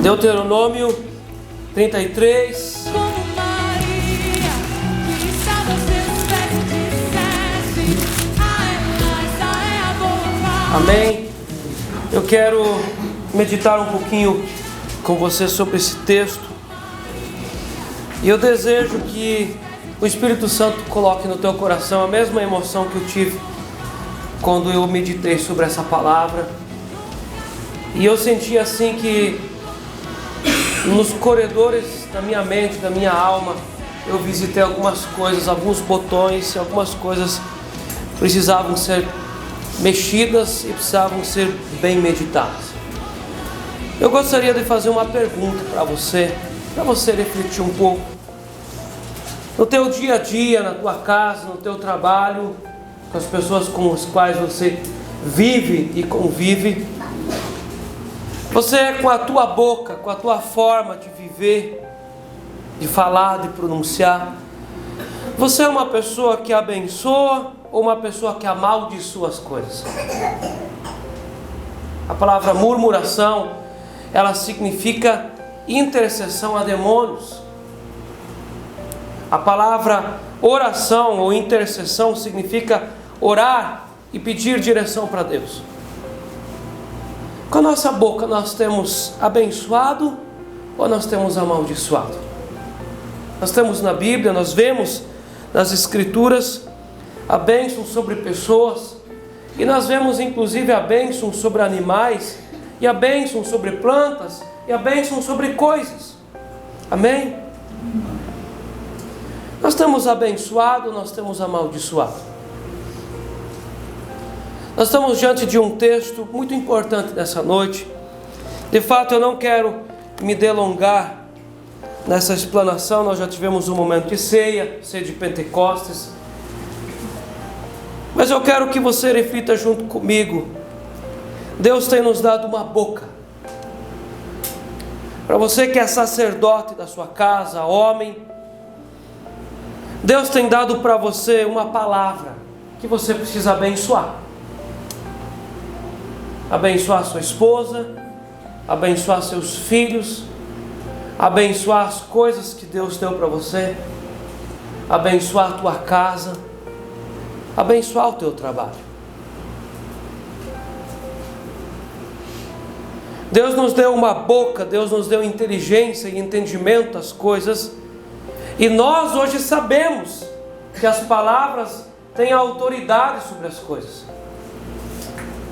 Deuteronômio 33. Como Maria, que estava aos seus pés e dissesse: essa é a boa fala. Amém. Eu quero meditar um pouquinho com você sobre esse texto. E eu desejo que o Espírito Santo coloque no teu coração a mesma emoção que eu tive quando eu meditei sobre essa palavra. E eu senti assim que nos corredores da minha mente, da minha alma, eu visitei algumas coisas, alguns botões, algumas coisas precisavam ser mexidas e precisavam ser bem meditadas. Eu gostaria de fazer uma pergunta para você refletir um pouco. No teu dia a dia, na tua casa, no teu trabalho, com as pessoas com as quais você vive e convive, você, com a tua boca, com a tua forma de viver, de falar, de pronunciar, você é uma pessoa que abençoa ou uma pessoa que amaldiçoa as coisas? A palavra murmuração, ela significa intercessão a demônios. A palavra oração ou intercessão significa orar e pedir direção para Deus. Com a nossa boca nós temos abençoado ou nós temos amaldiçoado? Nós temos na Bíblia, nós vemos nas Escrituras a bênção sobre pessoas, e nós vemos inclusive a bênção sobre animais, e a bênção sobre plantas, e a bênção sobre coisas. Amém? Nós temos abençoado, nós temos amaldiçoado. Nós estamos diante de um texto muito importante nessa noite. De fato, eu não quero me delongar nessa explanação. Nós já tivemos um momento de ceia de Pentecostes. Mas eu quero que você reflita junto comigo. Deus tem nos dado uma boca. Para você que é sacerdote da sua casa, homem, Deus tem dado para você uma palavra que você precisa abençoar. Abençoar sua esposa, abençoar seus filhos, abençoar as coisas que Deus deu para você, abençoar a tua casa, abençoar o teu trabalho. Deus nos deu uma boca, Deus nos deu inteligência e entendimento das coisas, e nós hoje sabemos que as palavras têm autoridade sobre as coisas.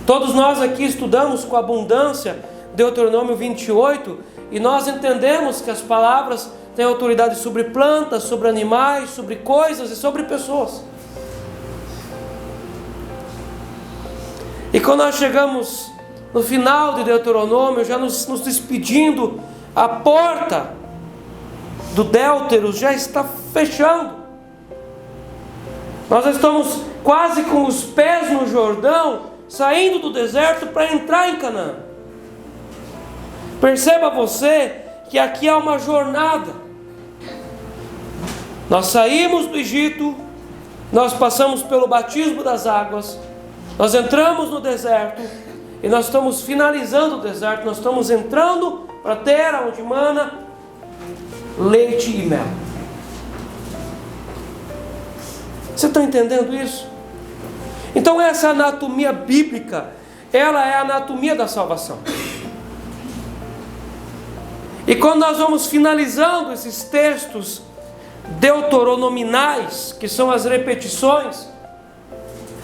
Todos nós aqui estudamos com abundância Deuteronômio 28, e nós entendemos que as palavras têm autoridade sobre plantas, sobre animais, sobre coisas e sobre pessoas. E quando nós chegamos no final de Deuteronômio, já nos despedindo, a porta do Deuteros já está fechando. Nós estamos quase com os pés no Jordão, saindo do deserto para entrar em Canaã. Perceba você que aqui há uma jornada. Nós saímos do Egito, nós passamos pelo batismo das águas, nós entramos no deserto e nós estamos finalizando o deserto, nós estamos entrando para a terra onde mana leite e mel. Você está entendendo isso? Então essa anatomia bíblica, ela é a anatomia da salvação. E quando nós vamos finalizando esses textos deuteronominais, que são as repetições,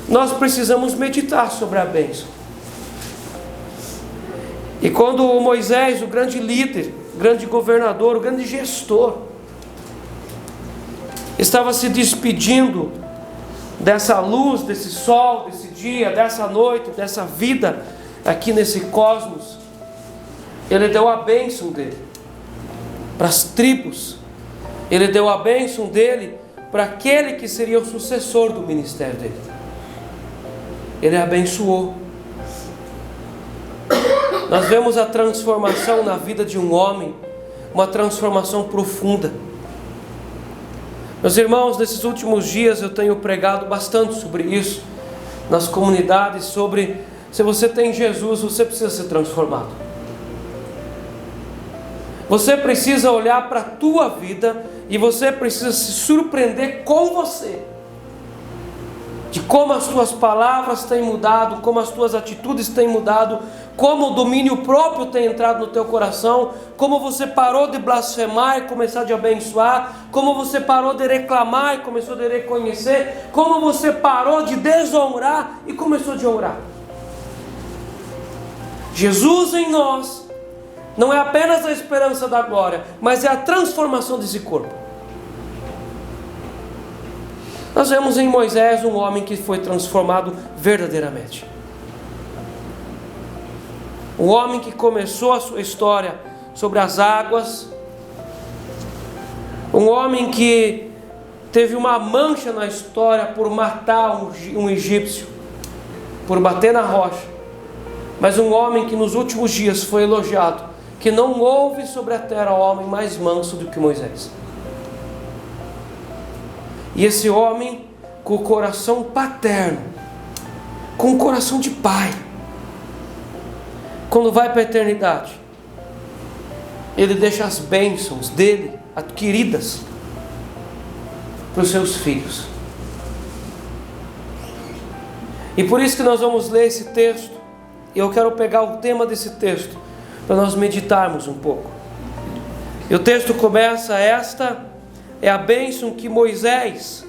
nós precisamos meditar sobre a bênção. E quando Moisés, o grande líder, o grande governador, o grande gestor, estava se despedindo dessa luz, desse sol, desse dia, dessa noite, dessa vida aqui nesse cosmos, ele deu a bênção dele para as tribos, ele deu a bênção dele para aquele que seria o sucessor do ministério dele. Ele abençoou. Nós vemos a transformação na vida de um homem, uma transformação profunda. Meus irmãos, nesses últimos dias eu tenho pregado bastante sobre isso, nas comunidades, sobre se você tem Jesus, você precisa ser transformado. Você precisa olhar para a tua vida e você precisa se surpreender com você, de como as tuas palavras têm mudado, como as tuas atitudes têm mudado, como o domínio próprio tem entrado no teu coração, como você parou de blasfemar e começar a abençoar, como você parou de reclamar e começou a reconhecer, como você parou de desonrar e começou a honrar. Jesus em nós não é apenas a esperança da glória, mas é a transformação desse corpo. Nós vemos em Moisés um homem que foi transformado verdadeiramente. Um homem que começou a sua história sobre as águas. Um homem que teve uma mancha na história por matar um egípcio, por bater na rocha. Mas um homem que nos últimos dias foi elogiado, que não houve sobre a terra homem mais manso do que Moisés. E esse homem, com o coração paterno, com o coração de pai, quando vai para a eternidade, ele deixa as bênçãos dele adquiridas para os seus filhos. E por isso que nós vamos ler esse texto, e eu quero pegar o tema desse texto para nós meditarmos um pouco. E o texto começa: esta é a bênção que Moisés,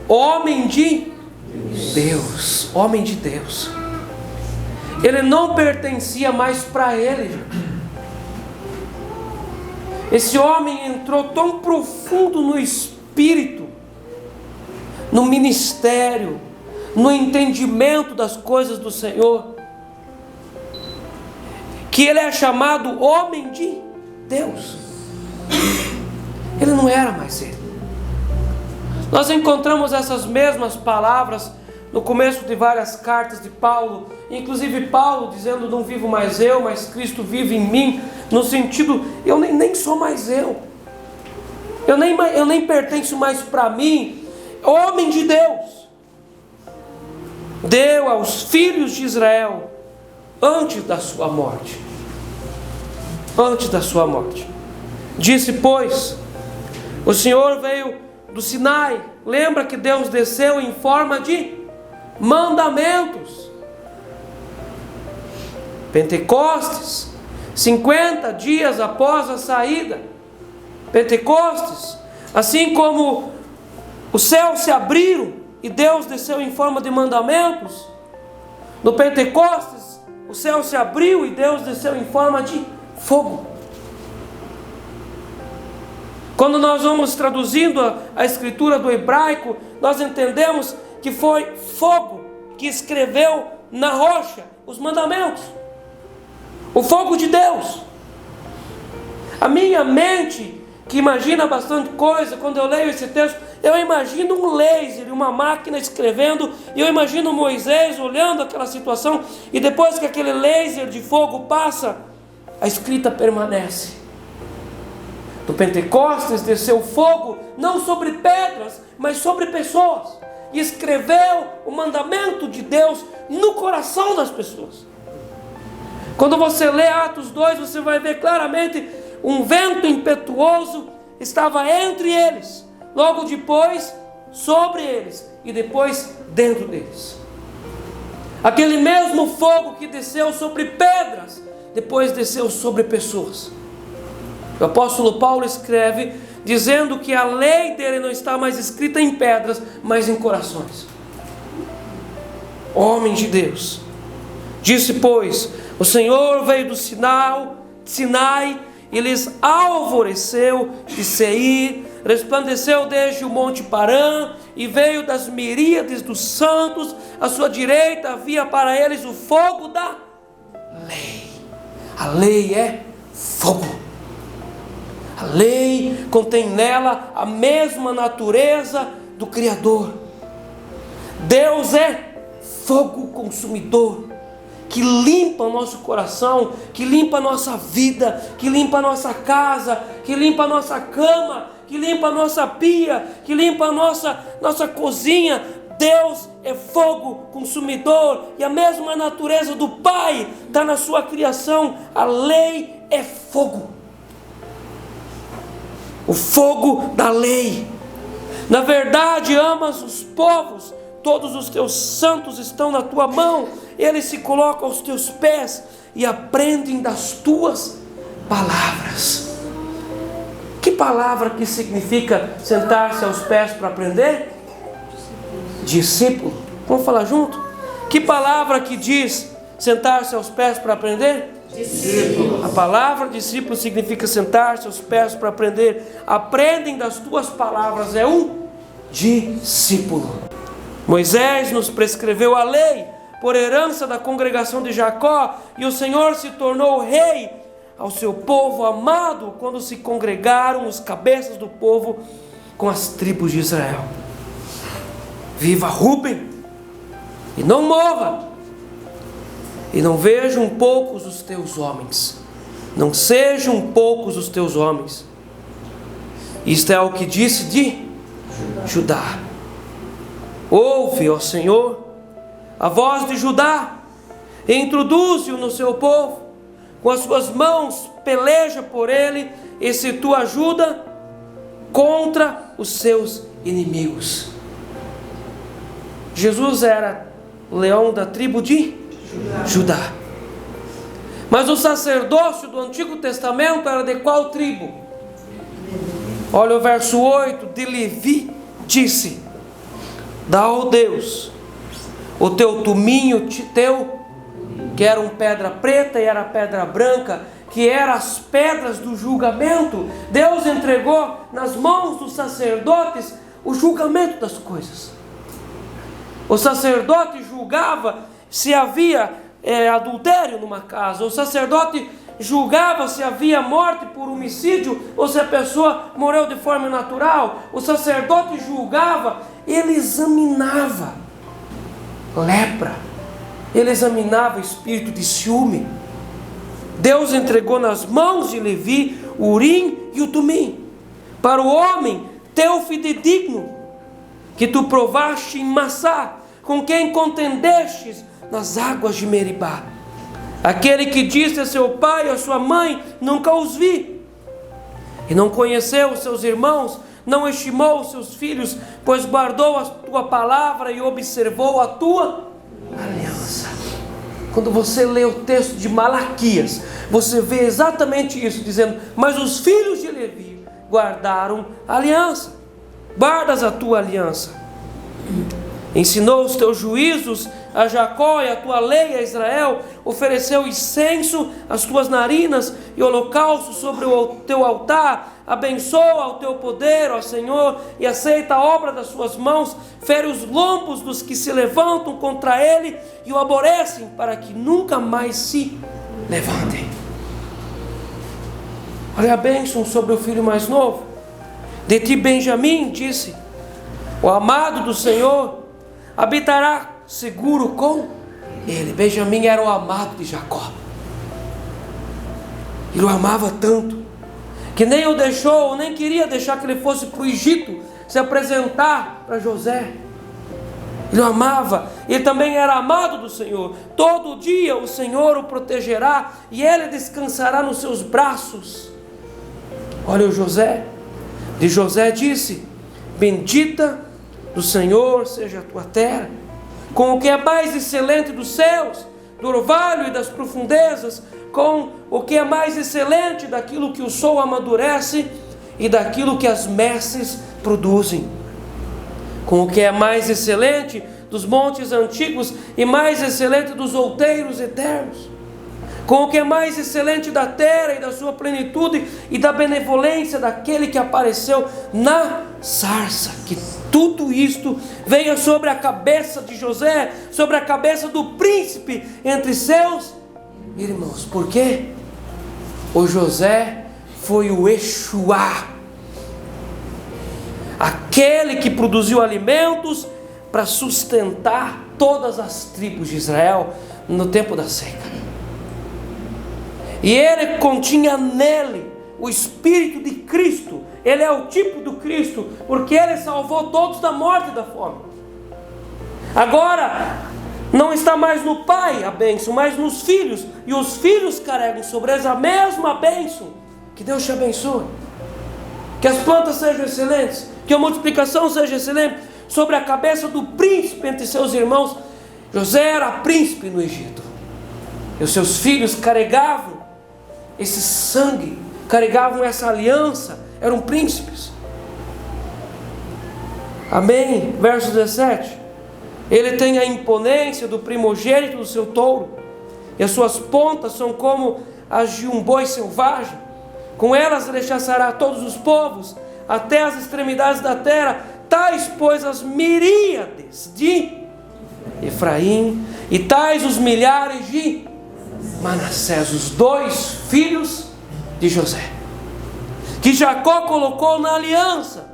homem de Deus, ele não pertencia mais para ele. Esse homem entrou tão profundo no espírito, no ministério, no entendimento das coisas do Senhor, que ele é chamado homem de Deus. Ele não era mais ele. Nós encontramos essas mesmas palavras no começo de várias cartas de Paulo, inclusive Paulo dizendo: não vivo mais eu, mas Cristo vive em mim, no sentido, eu nem sou mais eu nem pertenço mais para mim. Homem de Deus deu aos filhos de Israel antes da sua morte. Disse, pois, o Senhor veio do Sinai. Lembra que Deus desceu em forma de mandamentos. Pentecostes, 50 dias após a saída. Pentecostes, assim como os céus se abriram e Deus desceu em forma de mandamentos, no Pentecostes o céu se abriu e Deus desceu em forma de fogo. Quando nós vamos traduzindo a escritura do hebraico, nós entendemos que foi fogo que escreveu na rocha os mandamentos. O fogo de Deus. A minha mente, que imagina bastante coisa, quando eu leio esse texto, eu imagino um laser, uma máquina escrevendo, e eu imagino Moisés olhando aquela situação, e depois que aquele laser de fogo passa, a escrita permanece. Do Pentecostes desceu fogo, não sobre pedras, mas sobre pessoas, e escreveu o mandamento de Deus no coração das pessoas. Quando você lê Atos 2, você vai ver claramente um vento impetuoso estava entre eles, logo depois sobre eles e depois dentro deles. Aquele mesmo fogo que desceu sobre pedras, depois desceu sobre pessoas. O apóstolo Paulo escreve dizendo que a lei dele não está mais escrita em pedras, mas em corações. Homem de Deus. Disse, pois, o Senhor veio do Sinai e lhes alvoreceu de Seir, resplandeceu desde o monte Parã e veio das miríades dos santos. À sua direita havia para eles o fogo da lei. A lei é fogo. A lei contém nela a mesma natureza do Criador. Deus é fogo consumidor, que limpa o nosso coração, que limpa a nossa vida, que limpa a nossa casa, que limpa a nossa cama, que limpa a nossa pia, que limpa a nossa cozinha. Deus é fogo consumidor, e a mesma natureza do Pai está na sua criação. A lei é fogo, o fogo da lei. Na verdade, amas os povos, todos os teus santos estão na tua mão, eles se colocam aos teus pés e aprendem das tuas palavras. Que palavra que significa sentar-se aos pés para aprender? Discípulo. Vamos falar junto? Que palavra que diz sentar-se aos pés para aprender? Discípulo. A palavra discípulo significa sentar-se aos pés para aprender. Aprendem das tuas palavras, é um discípulo. Moisés nos prescreveu a lei por herança da congregação de Jacó, e o Senhor se tornou rei ao seu povo amado quando se congregaram os cabeças do povo com as tribos de Israel. Viva Rúben, e não morra, e não vejam poucos os teus homens, não sejam poucos os teus homens. Isto é o que disse de Judá. Ouve, ó Senhor, a voz de Judá, e introduze-o no seu povo, com as suas mãos peleja por ele, e se tu ajuda contra os seus inimigos. Jesus era leão da tribo de Judá. Mas o sacerdócio do Antigo Testamento era de qual tribo? Olha o verso 8: de Levi disse: dá ao Deus o teu tuminho, que eram pedra preta e era pedra branca, que eram as pedras do julgamento. Deus entregou nas mãos dos sacerdotes o julgamento das coisas. O sacerdote julgava se havia adultério numa casa. O sacerdote julgava se havia morte por homicídio ou se a pessoa morreu de forma natural. O sacerdote julgava, ele examinava lepra, ele examinava espírito de ciúme. Deus entregou nas mãos de Levi o Urim e o Tumim para o homem teu fidedigno, que tu provaste em Massá, com quem contendestes nas águas de Meribá. Aquele que disse a seu pai e a sua mãe: nunca os vi, e não conheceu os seus irmãos, não estimou os seus filhos, pois guardou a tua palavra e observou a tua aliança. Quando você lê o texto de Malaquias, você vê exatamente isso, dizendo: mas os filhos de Levi guardaram a aliança. Guardas a tua aliança. Ensinou os teus juízos a Jacó e a tua lei a Israel, ofereceu incenso às tuas narinas e holocausto sobre o teu altar. Abençoa o teu poder, ó Senhor, e aceita a obra das suas mãos. Fere os lombos dos que se levantam contra ele e o aborrecem, para que nunca mais se levantem. Olha a bênção sobre o filho mais novo. De ti Benjamim disse: o amado do Senhor habitará seguro com ele. Benjamim era o amado de Jacó. Ele o amava tanto que nem o deixou, nem queria deixar que ele fosse para o Egito se apresentar para José. Ele o amava. Ele também era amado do Senhor. Todo dia o Senhor o protegerá e ele descansará nos seus braços. Olha o José. De José disse: bendita do Senhor seja a tua terra, com o que é mais excelente dos céus, do orvalho e das profundezas, com o que é mais excelente daquilo que o sol amadurece e daquilo que as messes produzem, com o que é mais excelente dos montes antigos e mais excelente dos outeiros eternos, com o que é mais excelente da terra e da sua plenitude e da benevolência daquele que apareceu na sarça. Que tudo isto venha sobre a cabeça de José, sobre a cabeça do príncipe entre seus irmãos. Por quê? O José foi o Yeshua, aquele que produziu alimentos para sustentar todas as tribos de Israel no tempo da seca. E ele continha nele o Espírito de Cristo, ele é o tipo do Cristo, porque ele salvou todos da morte e da fome. Agora, não está mais no pai a bênção, mas nos filhos, e os filhos carregam sobre eles a mesma bênção. Que Deus te abençoe, que as plantas sejam excelentes, que a multiplicação seja excelente sobre a cabeça do príncipe entre seus irmãos. José era príncipe no Egito, e os seus filhos carregavam esse sangue, carregavam essa aliança, eram príncipes. Amém? Verso 17. Ele tem a imponência do primogênito do seu touro, e as suas pontas são como as de um boi selvagem. Com elas ele chassará todos os povos, até as extremidades da terra, tais pois as miríades de Efraim, e tais os milhares de Manassés, os 2 filhos de José, que Jacó colocou na aliança,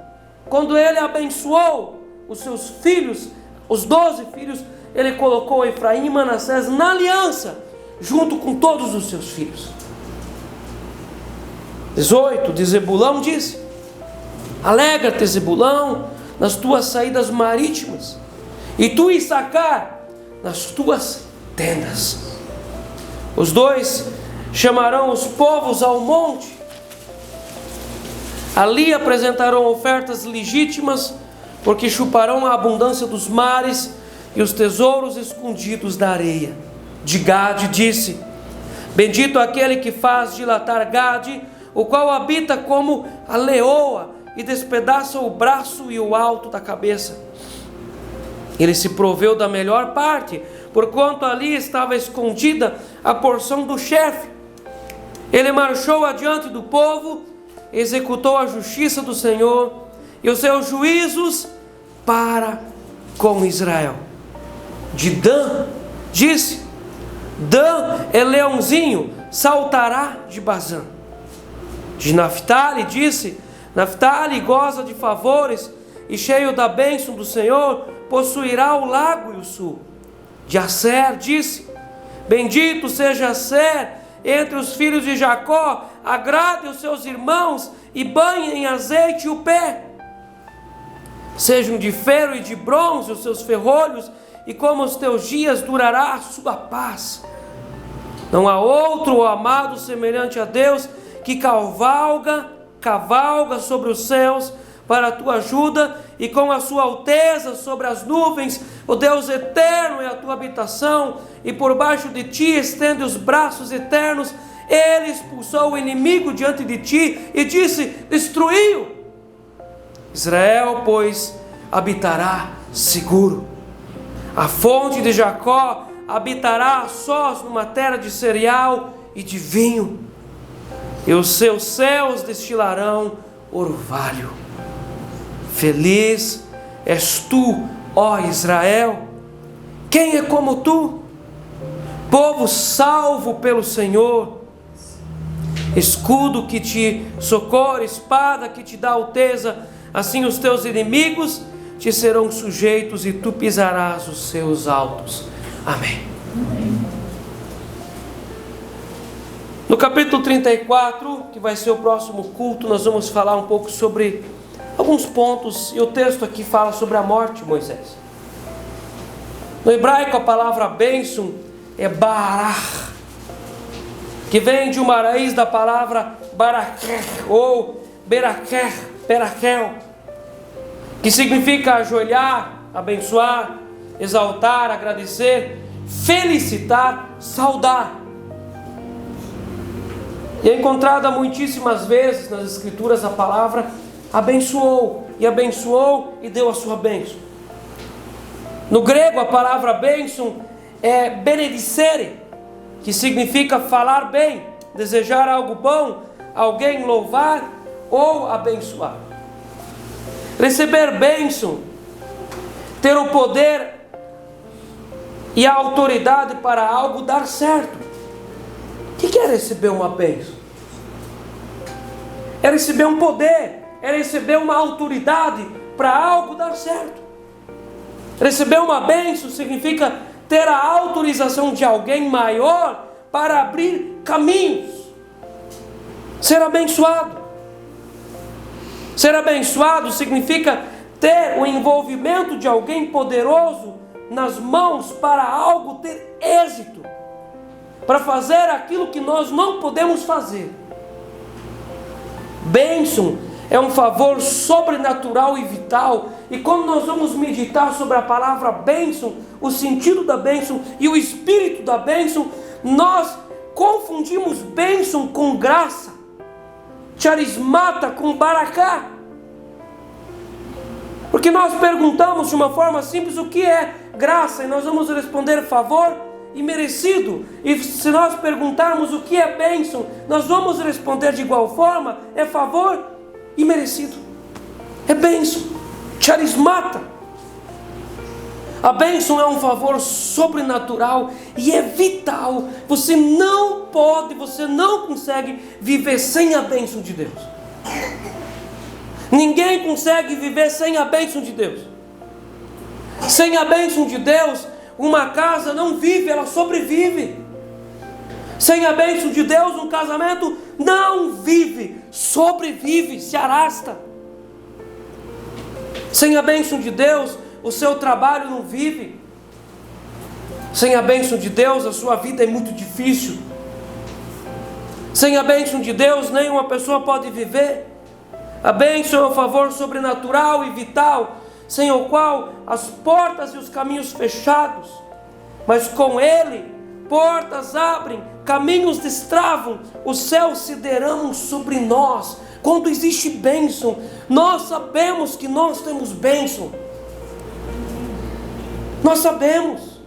quando ele abençoou os seus filhos, os 12 filhos, ele colocou Efraim e Manassés na aliança, junto com todos os seus filhos. 18, de Zebulão disse: alegra-te, Zebulão, nas tuas saídas marítimas, e tu, Issacar, nas tuas tendas. Os 2 chamarão os povos ao monte, ali apresentarão ofertas legítimas, porque chuparão a abundância dos mares e os tesouros escondidos da areia. De Gade disse: bendito aquele que faz dilatar Gade, o qual habita como a leoa e despedaça o braço e o alto da cabeça. Ele se proveu da melhor parte, porquanto ali estava escondida a porção do chefe. Ele marchou adiante do povo, executou a justiça do Senhor e os seus juízos para com Israel. De Dan disse: Dan é leãozinho, saltará de Bazã. De Naftali disse: Naftali goza de favores, e cheio da bênção do Senhor, possuirá o lago e o sul. De Asser disse: bendito seja Asser entre os filhos de Jacó, agrade os seus irmãos e banhe em azeite o pé. Sejam de ferro e de bronze os seus ferrolhos, e como os teus dias durará a sua paz. Não há outro amado semelhante a Deus, que cavalga sobre os céus para a tua ajuda, e com a sua alteza sobre as nuvens. O Deus eterno é a tua habitação, e por baixo de ti estende os braços eternos. Ele expulsou o inimigo diante de ti e disse: destruiu. Israel, pois, habitará seguro. A fonte de Jacó habitará a sós numa terra de cereal e de vinho, e os seus céus destilarão orvalho. Feliz és tu, ó Israel. Quem é como tu? Povo salvo pelo Senhor, escudo que te socorre, espada que te dá alteza. Assim os teus inimigos te serão sujeitos, e tu pisarás os seus altos. Amém. No capítulo 34, que vai ser o próximo culto, nós vamos falar um pouco sobre alguns pontos, e o texto aqui fala sobre a morte de Moisés. No hebraico a palavra bênção é barach, que vem de uma raiz da palavra baraker ou berakel, que significa ajoelhar, abençoar, exaltar, agradecer, felicitar, saudar. E é encontrada muitíssimas vezes nas escrituras a palavra abençoou e deu a sua bênção. No grego a palavra bênção é benedicere, que significa falar bem, desejar algo bom, alguém louvar ou abençoar. Receber bênção, ter o poder e a autoridade para algo dar certo. O que é receber uma bênção? É receber um poder, é receber uma autoridade para algo dar certo. Receber uma bênção significa ter a autorização de alguém maior para abrir caminhos, ser abençoado. Ser abençoado significa ter o envolvimento de alguém poderoso nas mãos para algo ter êxito, para fazer aquilo que nós não podemos fazer. Bênção é um favor sobrenatural e vital. E quando nós vamos meditar sobre a palavra bênção, o sentido da bênção e o espírito da bênção, nós confundimos bênção com graça, charismata com baraká. Porque nós perguntamos de uma forma simples o que é graça, e nós vamos responder favor e merecido. E se nós perguntarmos o que é bênção, nós vamos responder de igual forma, é favor e merecido. É bênção, charismata. A bênção é um favor sobrenatural e é vital. Você não pode, você não consegue viver sem a bênção de Deus. Ninguém consegue viver sem a bênção de Deus. Sem a bênção de Deus, uma casa não vive, ela sobrevive. Sem a bênção de Deus, um casamento não vive, sobrevive, se arrasta. Sem a bênção de Deus, o seu trabalho não vive. Sem a bênção de Deus, a sua vida é muito difícil. Sem a bênção de Deus, nenhuma pessoa pode viver. A bênção é um favor sobrenatural e vital, sem o qual as portas e os caminhos fechados, mas com ele, portas abrem, caminhos destravam, os céus se derramam sobre nós. Quando existe bênção, nós sabemos que nós temos bênção. Nós sabemos.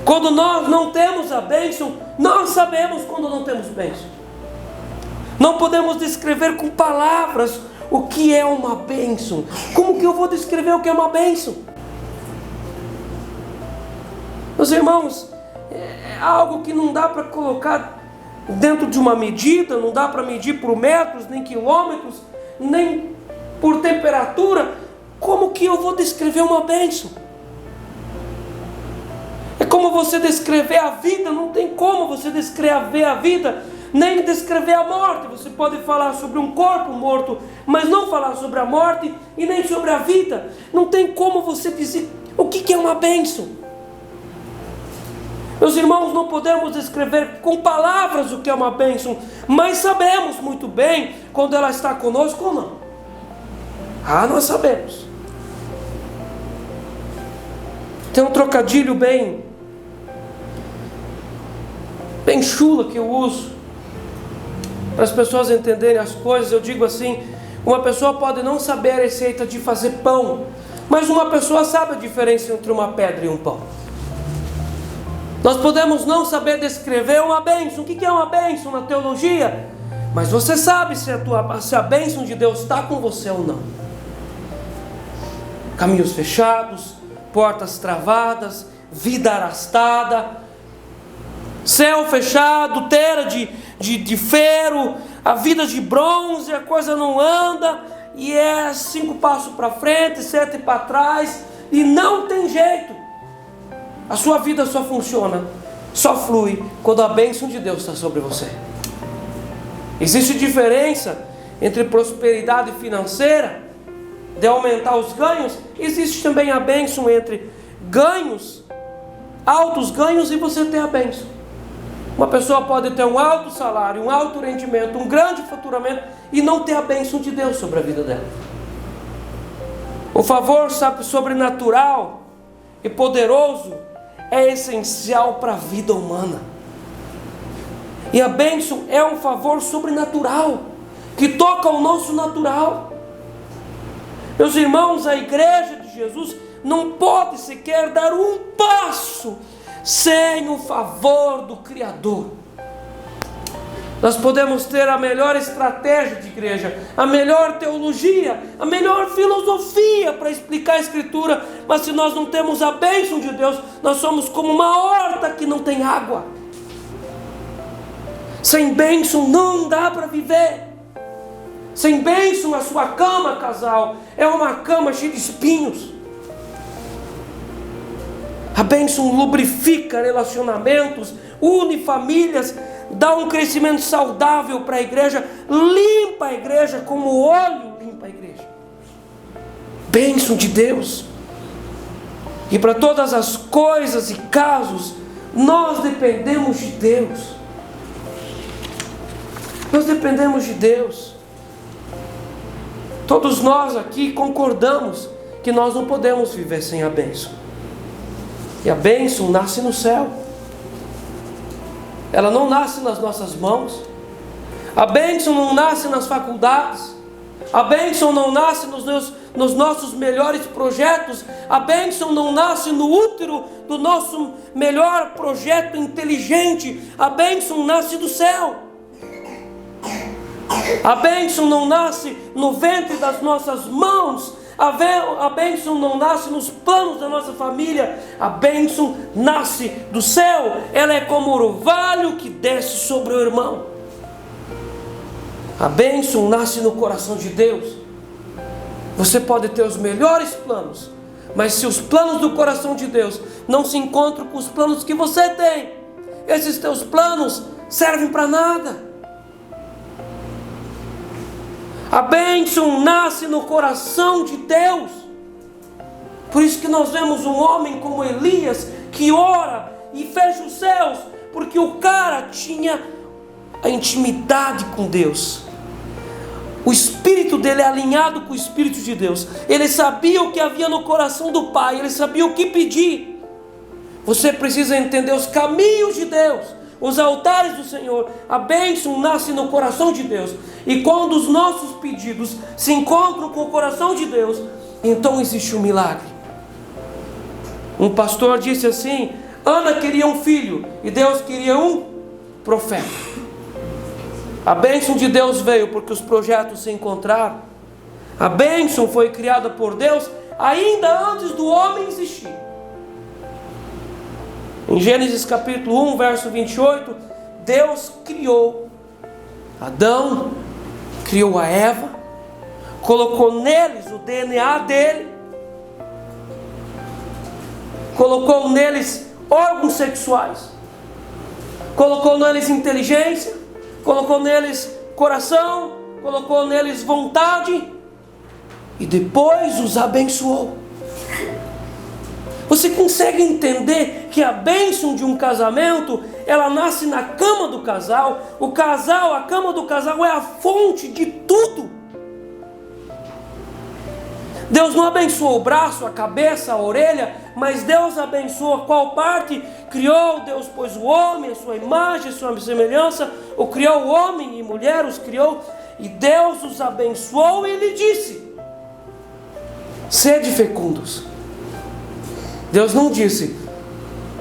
Quando nós não temos a bênção, nós sabemos quando não temos bênção. Não podemos descrever com palavras o que é uma bênção. Como que eu vou descrever o que é uma bênção? Meus irmãos, é algo que não dá para colocar dentro de uma medida, não dá para medir por metros, nem quilômetros, nem por temperatura. Como que eu vou descrever uma bênção? É como você descrever a vida. Não tem como você descrever a vida, nem descrever a morte. Você pode falar sobre um corpo morto, mas não falar sobre a morte e nem sobre a vida. Não tem como você dizer o que é uma bênção. Meus irmãos, não podemos descrever com palavras o que é uma bênção, mas sabemos muito bem quando ela está conosco ou não. Nós sabemos. Tem um trocadilho bem chula que eu uso para as pessoas entenderem as coisas. Eu digo assim: uma pessoa pode não saber a receita de fazer pão, mas uma pessoa sabe a diferença entre uma pedra e um pão. Nós podemos não saber descrever uma bênção. O que é uma bênção na teologia? Mas você sabe se a bênção de Deus está com você ou não. Caminhos fechados, portas travadas, vida arrastada, céu fechado, terra de ferro, a vida de bronze, a coisa não anda, e é 5 passos para frente, 7 para trás, e não tem jeito. A sua vida só funciona, só flui quando a bênção de Deus está sobre você. Existe diferença entre prosperidade financeira, de aumentar os ganhos. Existe também a bênção entre ganhos, altos ganhos, e você ter a bênção. Uma pessoa pode ter um alto salário, um alto rendimento, um grande faturamento e não ter a bênção de Deus sobre a vida dela. O favor sobrenatural e poderoso é essencial para a vida humana. E a bênção é um favor sobrenatural que toca o nosso natural. Meus irmãos, a igreja de Jesus não pode sequer dar um passo sem o favor do Criador. Nós podemos ter a melhor estratégia de igreja, a melhor teologia, a melhor filosofia para explicar a Escritura, mas se nós não temos a bênção de Deus, nós somos como uma horta que não tem água. Sem bênção não dá para viver. Sem bênção, a sua cama, casal, é uma cama cheia de espinhos. A bênção lubrifica relacionamentos, une famílias, dá um crescimento saudável para a igreja, limpa a igreja como o óleo limpa a igreja. Bênção de Deus. E para todas as coisas e casos, nós dependemos de Deus. Nós dependemos de Deus. Todos nós aqui concordamos que nós não podemos viver sem a bênção. E a bênção nasce no céu. Ela não nasce nas nossas mãos. A bênção não nasce nas faculdades. A bênção não nasce nos nossos melhores projetos. A bênção não nasce no útero do nosso melhor projeto inteligente. A bênção nasce do céu. A bênção não nasce no ventre das nossas mãos. A bênção não nasce nos planos da nossa família. A bênção nasce do céu. Ela é como o orvalho que desce sobre o irmão. A bênção nasce no coração de Deus. Você pode ter os melhores planos, mas se os planos do coração de Deus não se encontram com os planos que você tem, esses teus planos servem para nada. A bênção nasce no coração de Deus. Por isso que nós vemos um homem como Elias, que ora e fecha os céus, porque o cara tinha a intimidade com Deus. O espírito dele é alinhado com o espírito de Deus. Ele sabia o que havia no coração do Pai, ele sabia o que pedir. Você precisa entender os caminhos de Deus, os altares do Senhor. A bênção nasce no coração de Deus. E quando os nossos pedidos se encontram com o coração de Deus, então existe um milagre. Um pastor disse assim: Ana queria um filho e Deus queria um profeta. A bênção de Deus veio porque os projetos se encontraram. A bênção foi criada por Deus ainda antes do homem existir. Em Gênesis capítulo 1, verso 28, Deus criou Adão, criou a Eva, colocou neles o DNA dele, colocou neles órgãos sexuais, colocou neles inteligência, colocou neles coração, colocou neles vontade e depois os abençoou. Você consegue entender que a bênção de um casamento, ela nasce na cama do casal? A cama do casal é a fonte de tudo. Deus não abençoou o braço, a cabeça, a orelha, mas Deus abençoa qual parte? Criou, Deus pôs o homem, a sua imagem, a sua semelhança, ou criou o homem e mulher, os criou, e Deus os abençoou e lhe disse: sede fecundos. Deus não disse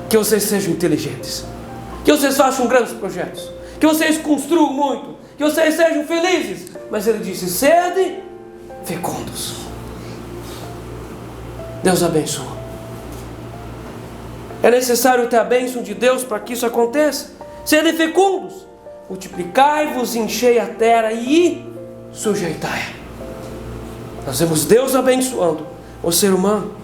que vocês sejam inteligentes, que vocês façam grandes projetos, que vocês construam muito, que vocês sejam felizes, mas Ele disse: sede fecundos. Deus abençoa. É necessário ter a bênção de Deus para que isso aconteça. Sede fecundos, multiplicai-vos, enchei a terra e sujeitai. Nós vemos Deus abençoando o ser humano.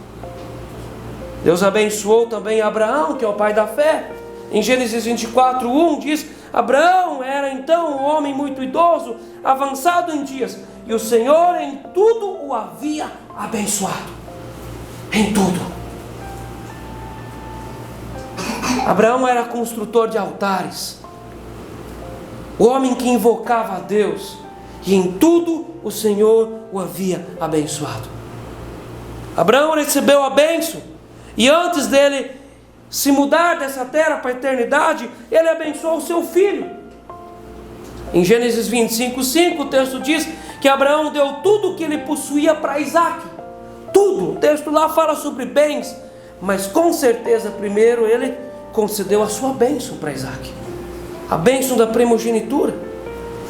Deus abençoou também Abraão, que é o pai da fé. Em Gênesis 24, 1 diz: Abraão era então um homem muito idoso, avançado em dias, e o Senhor em tudo o havia abençoado. Em tudo. Abraão era construtor de altares, o homem que invocava a Deus, e em tudo o Senhor o havia abençoado. Abraão recebeu a bênção, e antes dele se mudar dessa terra para a eternidade, ele abençoou o seu filho. Em Gênesis 25, 5, o texto diz que Abraão deu tudo o que ele possuía para Isaac. Tudo. O texto lá fala sobre bens, mas com certeza primeiro ele concedeu a sua bênção para Isaac, a bênção da primogenitura.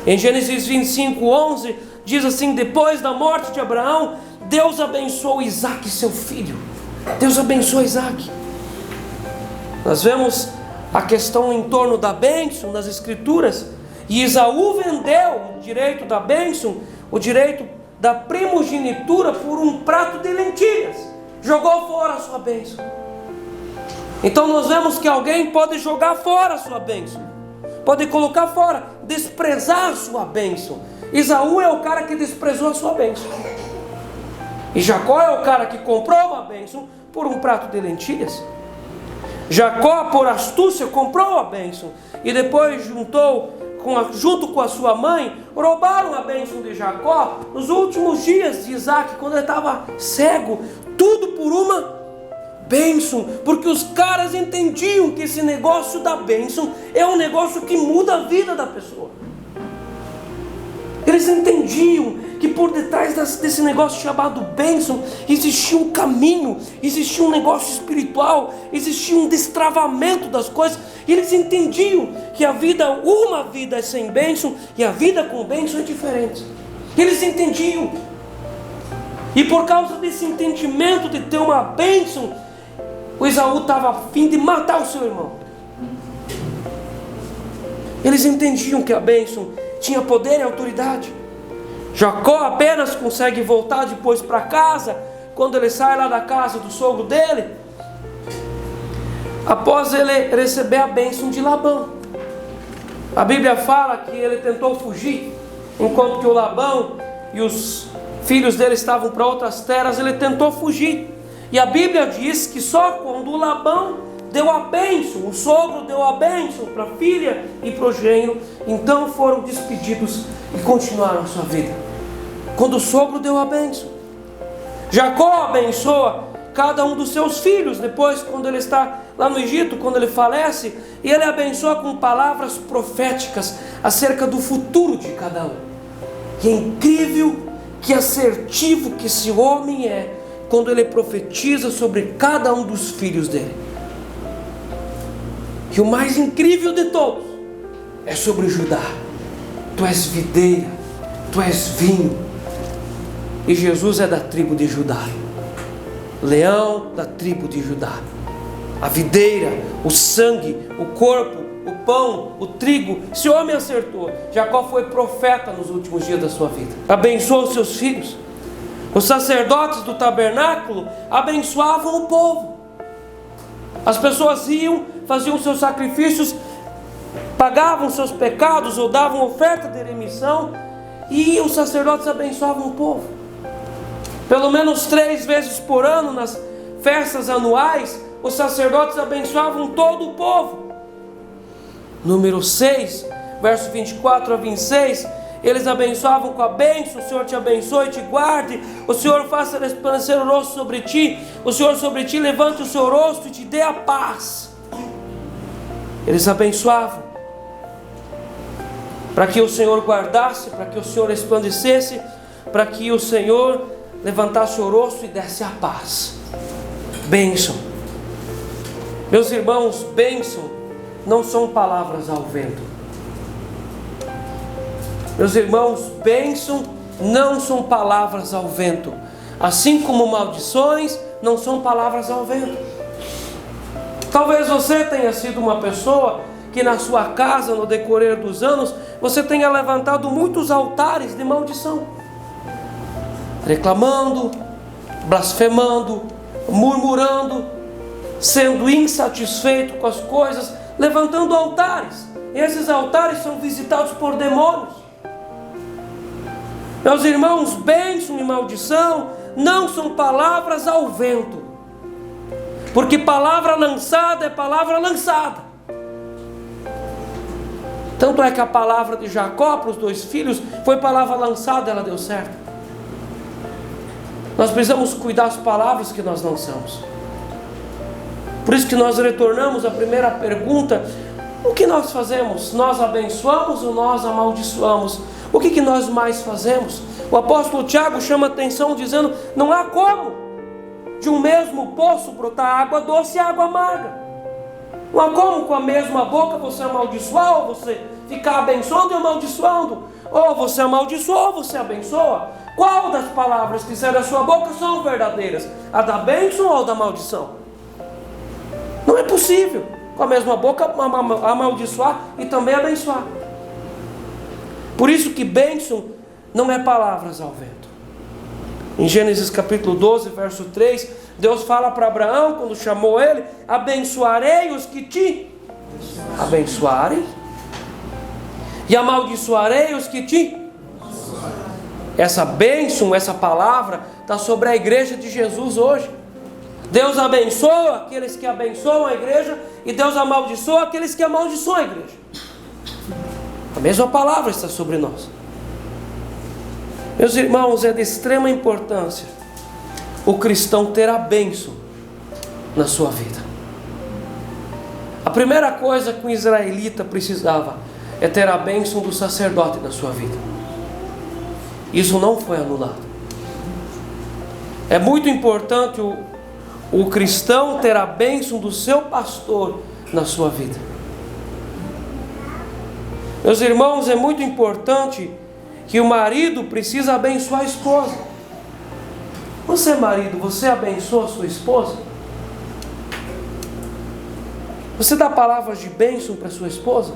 Em Gênesis 25, 11 diz assim: depois da morte de Abraão, Deus abençoou Isaac, seu filho. Deus abençoou Isaac. Nós vemos a questão em torno da bênção nas escrituras, e Esaú vendeu o direito da bênção, o direito da primogenitura, por um prato de lentilhas. Jogou fora a sua bênção. Então nós vemos que alguém pode jogar fora a sua bênção, pode colocar fora, desprezar a sua bênção. Esaú é o cara que desprezou a sua bênção, e Jacó é o cara que comprou uma bênção por um prato de lentilhas. Jacó, por astúcia, comprou a bênção, e depois junto com a sua mãe, roubaram a bênção de Jacó nos últimos dias de Isaac, quando ele estava cego, tudo por uma bênção, porque os caras entendiam que esse negócio da bênção é um negócio que muda a vida da pessoa. Eles entendiam que por detrás desse negócio chamado bênção existia um caminho, existia um negócio espiritual, existia um destravamento das coisas. E eles entendiam que uma vida é sem bênção e a vida com bênção é diferente. Eles entendiam. E por causa desse entendimento de ter uma bênção, o Esaú estava a fim de matar o seu irmão. Eles entendiam que a bênção tinha poder e autoridade. Jacó apenas consegue voltar depois para casa, quando ele sai lá da casa do sogro dele, após ele receber a bênção de Labão. A Bíblia fala que ele tentou fugir, enquanto que o Labão e os filhos dele estavam para outras terras, ele tentou fugir. E a Bíblia diz que só quando o Labão deu a bênção, o sogro deu a bênção para a filha e para o genro, então foram despedidos e continuaram a sua vida. Quando o sogro deu a bênção, Jacó abençoa cada um dos seus filhos. Depois, quando ele está lá no Egito, quando ele falece, e ele abençoa com palavras proféticas acerca do futuro de cada um. E é incrível que assertivo que esse homem é quando ele profetiza sobre cada um dos filhos dele. E o mais incrível de todos é sobre Judá. Tu és videira, tu és vinho, e Jesus é da tribo de Judá, leão da tribo de Judá. A videira, o sangue, o corpo, o pão, o trigo. Esse homem acertou. Jacó foi profeta nos últimos dias da sua vida. Abençoou os seus filhos. Os sacerdotes do tabernáculo abençoavam o povo. As pessoas iam, faziam seus sacrifícios, pagavam seus pecados ou davam oferta de remissão, e os sacerdotes abençoavam o povo. Pelo menos 3 vezes por ano, nas festas anuais, os sacerdotes abençoavam todo o povo. Número 6, verso 24 a 26, eles abençoavam com a bênção: o Senhor te abençoe e te guarde, o Senhor faça resplandecer o rosto sobre ti, o Senhor sobre ti levante o seu rosto e te dê a paz. Eles abençoavam para que o Senhor guardasse, para que o Senhor resplandecesse, para que o Senhor levantasse o rosto e desse a paz. Bênção. Meus irmãos, bênção não são palavras ao vento. Meus irmãos, bênção não são palavras ao vento. Assim como maldições não são palavras ao vento. Talvez você tenha sido uma pessoa que na sua casa, no decorrer dos anos, você tenha levantado muitos altares de maldição, reclamando, blasfemando, murmurando, sendo insatisfeito com as coisas, levantando altares. E esses altares são visitados por demônios. Meus irmãos, bênção e maldição não são palavras ao vento, porque palavra lançada é palavra lançada. Tanto é que a palavra de Jacó para os 2 filhos foi palavra lançada, ela deu certo. Nós precisamos cuidar das palavras que nós lançamos. Por isso que nós retornamos à primeira pergunta: o que nós fazemos? Nós abençoamos ou nós amaldiçoamos? O que nós mais fazemos? O apóstolo Tiago chama atenção dizendo: não há como de um mesmo poço brotar água doce e água amarga. Não há como com a mesma boca você amaldiçoar ou você ficar abençoando e amaldiçoando. Ou você amaldiçoa ou você abençoa. Qual das palavras que saem da sua boca são verdadeiras? A da bênção ou da maldição? Não é possível com a mesma boca amaldiçoar e também abençoar. Por isso que bênção não é palavras ao vento. Em Gênesis capítulo 12, verso 3, Deus fala para Abraão, quando chamou ele: abençoarei os que te abençoarem, e amaldiçoarei os que te... Essa bênção, essa palavra está sobre a igreja de Jesus hoje. Deus abençoa aqueles que abençoam a igreja, e Deus amaldiçoa aqueles que amaldiçoam a igreja. A mesma palavra está sobre nós. Meus irmãos, é de extrema importância o cristão ter a bênção na sua vida. A primeira coisa que um israelita precisava é ter a bênção do sacerdote na sua vida. Isso não foi anulado. É muito importante o cristão ter a bênção do seu pastor na sua vida. Meus irmãos, é muito importante que o marido precisa abençoar a esposa. Você, marido, você abençoa a sua esposa? Você dá palavras de bênção para sua esposa?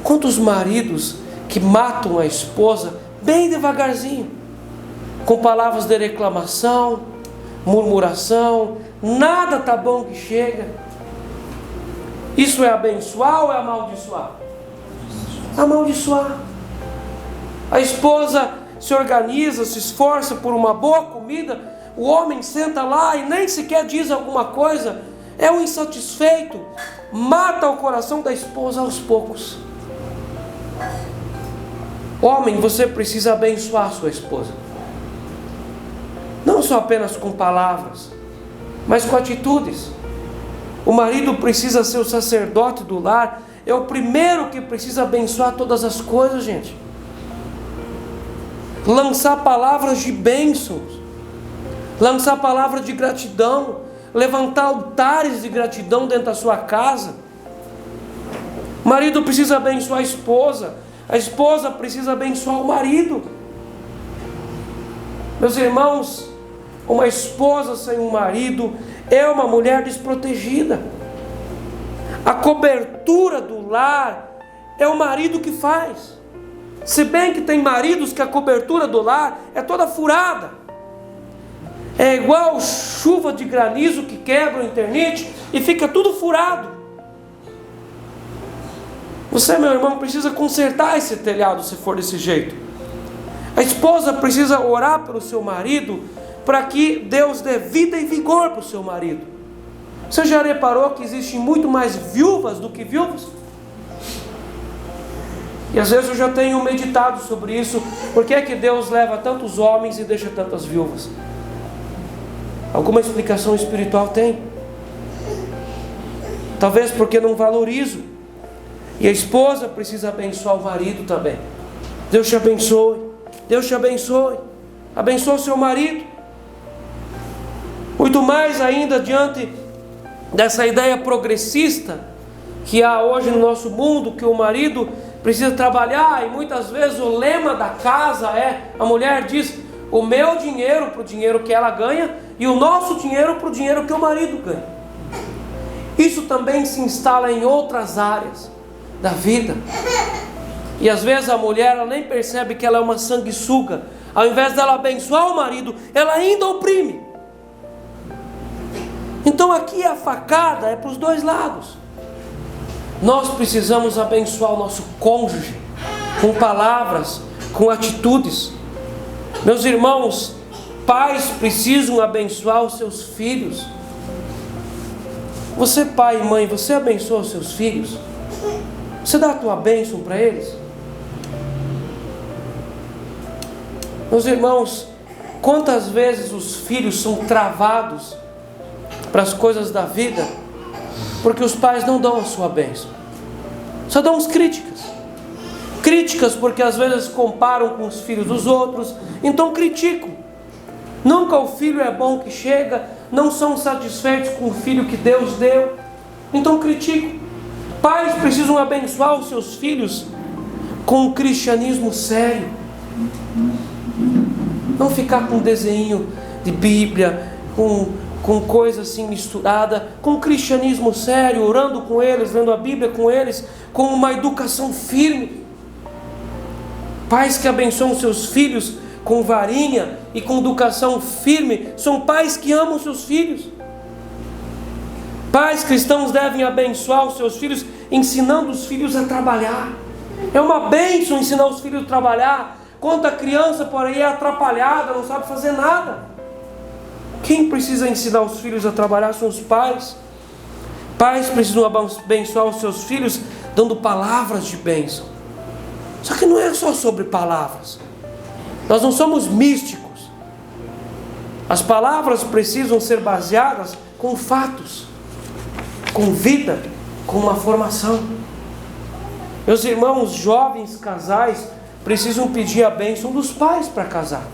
Quantos maridos que matam a esposa bem devagarzinho, com palavras de reclamação, murmuração, nada tá bom que chega. Isso é abençoar ou é amaldiçoar? Amaldiçoar. A esposa se organiza, se esforça por uma boa comida, o homem senta lá e nem sequer diz alguma coisa, é um insatisfeito, mata o coração da esposa aos poucos. Homem, você precisa abençoar sua esposa, não só apenas com palavras, mas com atitudes. O marido precisa ser o sacerdote do lar, é o primeiro que precisa abençoar todas as coisas, gente. Lançar palavras de bênçãos, lançar palavras de gratidão, levantar altares de gratidão dentro da sua casa. O marido precisa abençoar a esposa precisa abençoar o marido. Meus irmãos, uma esposa sem um marido é uma mulher desprotegida. A cobertura do lar é o marido que faz. Se bem que tem maridos que a cobertura do lar é toda furada. É igual chuva de granizo que quebra o internet e fica tudo furado. Você, meu irmão, precisa consertar esse telhado se for desse jeito. A esposa precisa orar pelo seu marido para que Deus dê vida e vigor para o seu marido. Você já reparou que existem muito mais viúvas do que viúvos? E às vezes eu já tenho meditado sobre isso. Por que é que Deus leva tantos homens e deixa tantas viúvas? Alguma explicação espiritual tem. Talvez porque não valorizo. E a esposa precisa abençoar o marido também. Deus te abençoe. Deus te abençoe. Abençoe o seu marido. Muito mais ainda diante dessa ideia progressista que há hoje no nosso mundo, que o marido precisa trabalhar, e muitas vezes o lema da casa é, a mulher diz, o meu dinheiro para o dinheiro que ela ganha, e o nosso dinheiro para o dinheiro que o marido ganha. Isso também se instala em outras áreas da vida. E às vezes a mulher ela nem percebe que ela é uma sanguessuga. Ao invés dela abençoar o marido, ela ainda oprime. Então aqui a facada é para os dois lados. Nós precisamos abençoar o nosso cônjuge com palavras, com atitudes. Meus irmãos, pais precisam abençoar os seus filhos. Você, pai e mãe, você abençoa os seus filhos? Você dá a tua bênção para eles? Meus irmãos, quantas vezes os filhos são travados para as coisas da vida, porque os pais não dão a sua bênção, só dão as críticas. Críticas porque às vezes comparam com os filhos dos outros, então criticam. Nunca o filho é bom que chega, não são satisfeitos com o filho que Deus deu, então criticam. Pais precisam abençoar os seus filhos com um cristianismo sério. Não ficar com desenho de Bíblia, com coisa assim misturada, com um cristianismo sério, orando com eles, lendo a Bíblia com eles, com uma educação firme. Pais que abençoam seus filhos com varinha e com educação firme são pais que amam seus filhos. Pais cristãos devem abençoar os seus filhos, ensinando os filhos a trabalhar. É uma bênção ensinar os filhos a trabalhar. Quando a criança, porém, é atrapalhada, não sabe fazer nada. Quem precisa ensinar os filhos a trabalhar são os pais. Pais precisam abençoar os seus filhos dando palavras de bênção. Só que não é só sobre palavras. Nós não somos místicos. As palavras precisam ser baseadas com fatos, com vida, com uma formação. Meus irmãos, jovens casais precisam pedir a bênção dos pais para casar.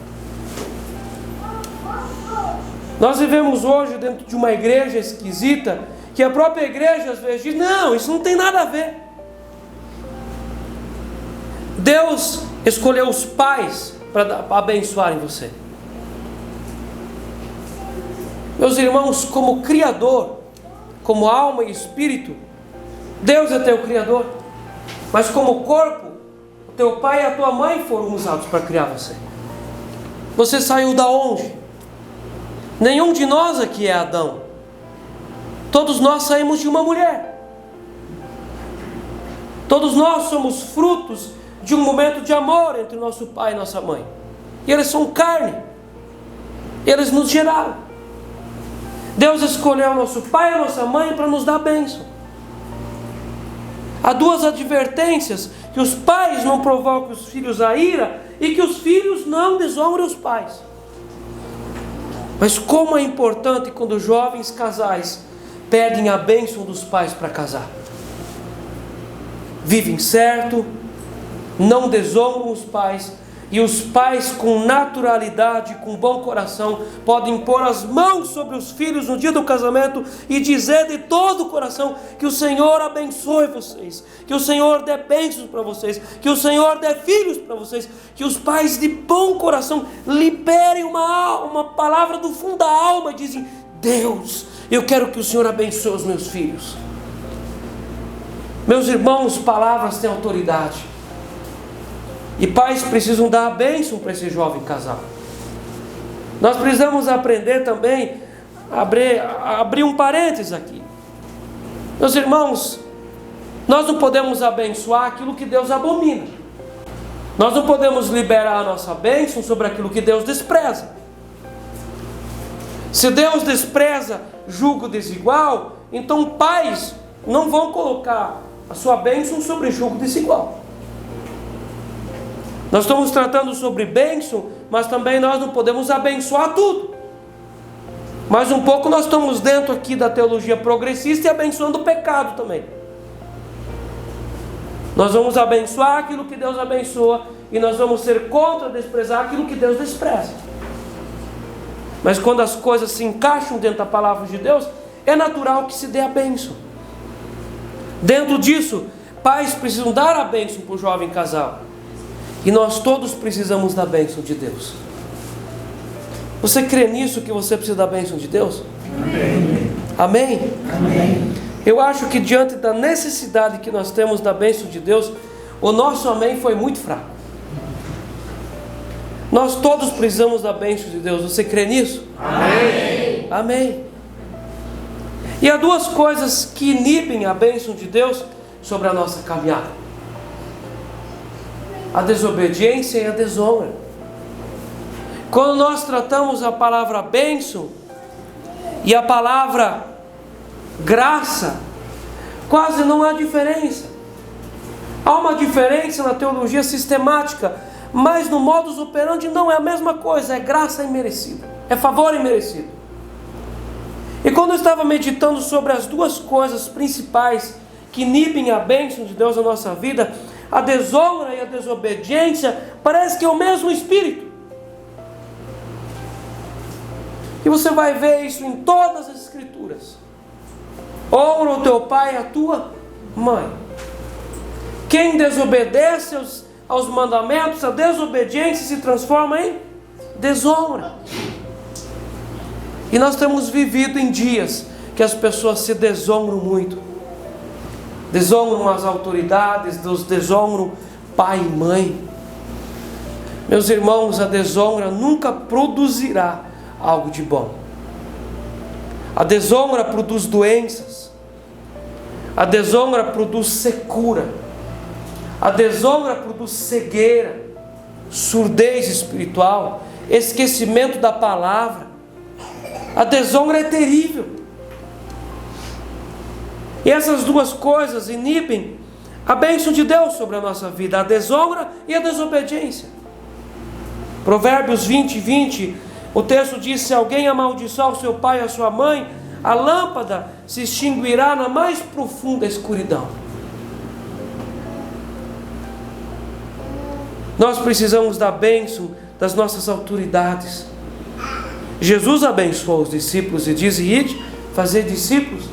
Nós vivemos hoje dentro de uma igreja esquisita, que a própria igreja às vezes diz: não, isso não tem nada a ver. Deus escolheu os pais para abençoarem você. Meus irmãos, como Criador, como alma e espírito, Deus é teu Criador. Mas como corpo, o teu pai e a tua mãe foram usados para criar você. Você saiu da onde? Nenhum de nós aqui é Adão. Todos nós saímos de uma mulher. Todos nós somos frutos de um momento de amor entre nosso pai e nossa mãe. E eles são carne. Eles nos geraram. Deus escolheu nosso pai e nossa mãe para nos dar bênção. Há duas advertências: que os pais não provoquem os filhos a ira e que os filhos não desonrem os pais. Mas como é importante quando jovens casais pedem a bênção dos pais para casar. Vivem certo, não desonram os pais, e os pais com naturalidade, com bom coração, podem pôr as mãos sobre os filhos no dia do casamento e dizer de todo o coração: que o Senhor abençoe vocês, que o Senhor dê bênçãos para vocês, que o Senhor dê filhos para vocês, que os pais de bom coração liberem uma palavra do fundo da alma e dizem: Deus, eu quero que o Senhor abençoe os meus filhos. Meus irmãos, palavras têm autoridade. E pais precisam dar a bênção para esse jovem casal. Nós precisamos aprender também, abrir um parênteses aqui. Meus irmãos, nós não podemos abençoar aquilo que Deus abomina. Nós não podemos liberar a nossa bênção sobre aquilo que Deus despreza. Se Deus despreza julgo desigual, então pais não vão colocar a sua bênção sobre julgo desigual. Nós estamos tratando sobre bênção, mas também nós não podemos abençoar tudo. Mais um pouco nós estamos dentro aqui da teologia progressista e abençoando o pecado também. Nós vamos abençoar aquilo que Deus abençoa e nós vamos ser contra desprezar aquilo que Deus despreza. Mas quando as coisas se encaixam dentro da palavra de Deus, é natural que se dê a bênção. Dentro disso, pais precisam dar a bênção para o jovem casal. E nós todos precisamos da bênção de Deus. Você crê nisso, que você precisa da bênção de Deus? Amém. Amém? Amém. Eu acho que diante da necessidade que nós temos da bênção de Deus, o nosso amém foi muito fraco. Nós todos precisamos da bênção de Deus. Você crê nisso? Amém. Amém. E há duas coisas que inibem a bênção de Deus sobre a nossa caminhada: a desobediência e a desonra. Quando nós tratamos a palavra bênção e a palavra graça, quase não há diferença. Há uma diferença na teologia sistemática, mas no modus operandi não é a mesma coisa. É graça imerecida, é favor imerecido. E quando eu estava meditando sobre as duas coisas principais que inibem a bênção de Deus na nossa vida, a desonra e a desobediência, parece que é o mesmo Espírito. E você vai ver isso em todas as Escrituras. Honra o teu pai e a tua mãe. Quem desobedece aos mandamentos, a desobediência se transforma em desonra. E nós temos vivido em dias que as pessoas se desonram muito. Desonram as autoridades, desonram pai e mãe. Meus irmãos, a desonra nunca produzirá algo de bom. A desonra produz doenças. A desonra produz secura. A desonra produz cegueira, surdez espiritual, esquecimento da palavra. A desonra é terrível. E essas duas coisas inibem a bênção de Deus sobre a nossa vida, a desonra e a desobediência. Provérbios 20:20, o texto diz: se alguém amaldiçoar o seu pai e a sua mãe, a lâmpada se extinguirá na mais profunda escuridão. Nós precisamos da bênção das nossas autoridades. Jesus abençoou os discípulos e diz: ide, fazer discípulos.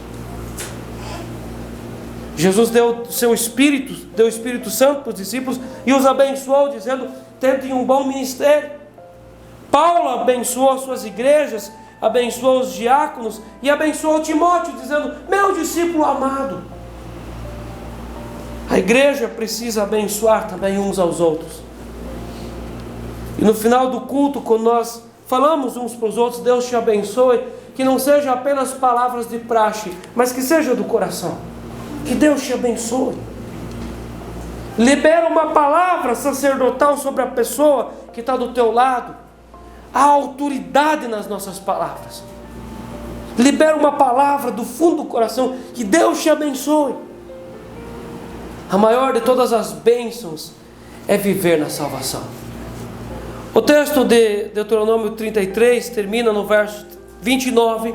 Jesus deu o Espírito Santo para os discípulos e os abençoou, dizendo: tentem um bom ministério. Paulo abençoou as suas igrejas, abençoou os diáconos e abençoou Timóteo, dizendo: meu discípulo amado. A igreja precisa abençoar também uns aos outros. E no final do culto, quando nós falamos uns para os outros: Deus te abençoe, que não seja apenas palavras de praxe, mas que seja do coração. Que Deus te abençoe. Libera uma palavra sacerdotal sobre a pessoa que está do teu lado. Há autoridade nas nossas palavras. Libera uma palavra do fundo do coração. Que Deus te abençoe. A maior de todas as bênçãos é viver na salvação. O texto de Deuteronômio 33 termina no verso 29.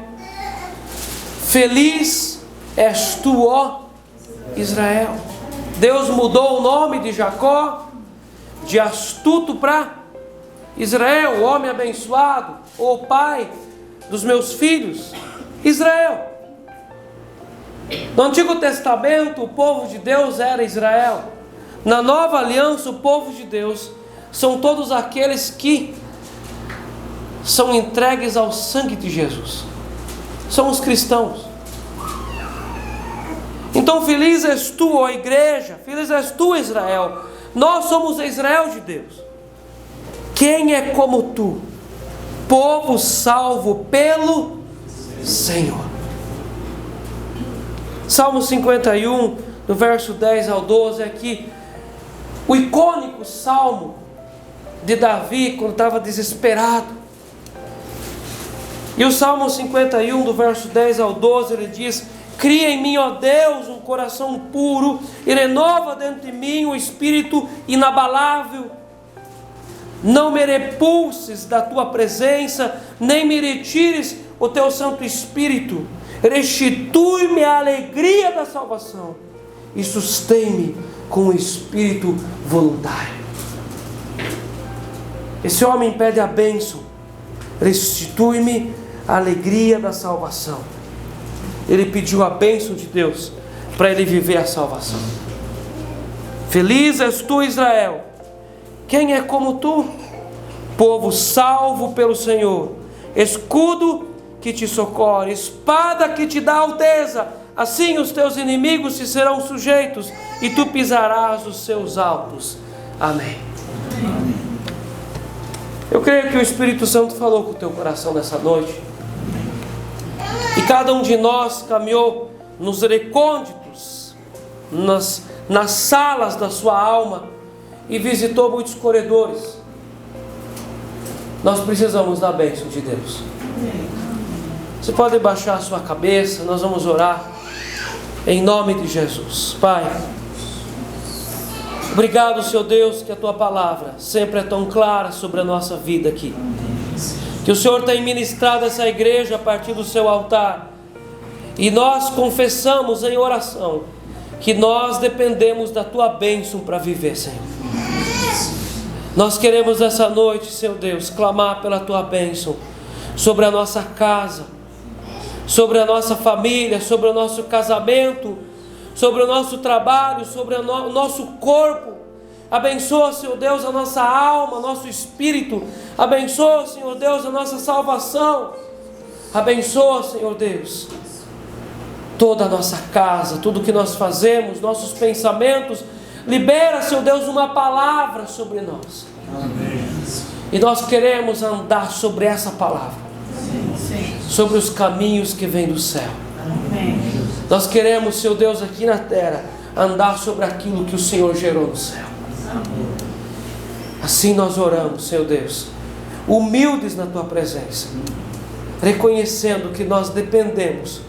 Feliz és tu, ó Israel. Deus mudou o nome de Jacó de astuto para Israel, o homem abençoado, o pai dos meus filhos, Israel. No Antigo Testamento, o povo de Deus era Israel. Na Nova Aliança, o povo de Deus são todos aqueles que são entregues ao sangue de Jesus. São os cristãos. Então, feliz és tu, ó igreja, feliz és tu, Israel. Nós somos Israel de Deus. Quem é como tu? Povo salvo pelo Senhor. Salmo 51, no verso 10 ao 12, aqui, o icônico salmo de Davi, quando estava desesperado. E o Salmo 51, do verso 10 ao 12, ele diz: cria em mim, ó Deus, um coração puro, e renova dentro de mim um espírito inabalável. Não me repulses da tua presença, nem me retires o teu Santo Espírito. Restitui-me a alegria da salvação e sustém-me com o espírito voluntário. Esse homem pede a bênção: restitui-me a alegria da salvação. Ele pediu a bênção de Deus para ele viver a salvação. Feliz és tu, Israel. Quem é como tu? Povo salvo pelo Senhor, escudo que te socorre, espada que te dá alteza. Assim os teus inimigos te serão sujeitos e tu pisarás os seus altos. Amém. Eu creio que o Espírito Santo falou com o teu coração nessa noite. E cada um de nós caminhou nos recônditos, nas salas da sua alma e visitou muitos corredores. Nós precisamos da bênção de Deus. Você pode baixar a sua cabeça, nós vamos orar em nome de Jesus. Pai, obrigado, Senhor Deus, que a Tua palavra sempre é tão clara sobre a nossa vida aqui. Que o Senhor tem ministrado essa igreja a partir do seu altar. E nós confessamos em oração que nós dependemos da Tua bênção para viver, Senhor. Nós queremos essa noite, Senhor Deus, clamar pela Tua bênção sobre a nossa casa, sobre a nossa família, sobre o nosso casamento, sobre o nosso trabalho, sobre o nosso corpo. Abençoa, Senhor Deus, a nossa alma, nosso espírito. Abençoa, Senhor Deus, a nossa salvação. Abençoa, Senhor Deus, toda a nossa casa, tudo que nós fazemos, nossos pensamentos. Libera, Senhor Deus, uma palavra sobre nós. Amém. E nós queremos andar sobre essa palavra, sobre os caminhos que vêm do céu. Nós queremos, Senhor Deus, aqui na terra, andar sobre aquilo que o Senhor gerou no céu. Assim nós oramos, Senhor Deus, humildes na Tua presença, reconhecendo que nós dependemos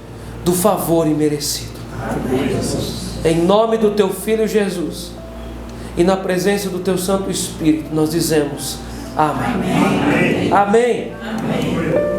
do favor imerecido. Em nome do Teu Filho Jesus e na presença do Teu Santo Espírito, nós dizemos amém. Amém. Amém.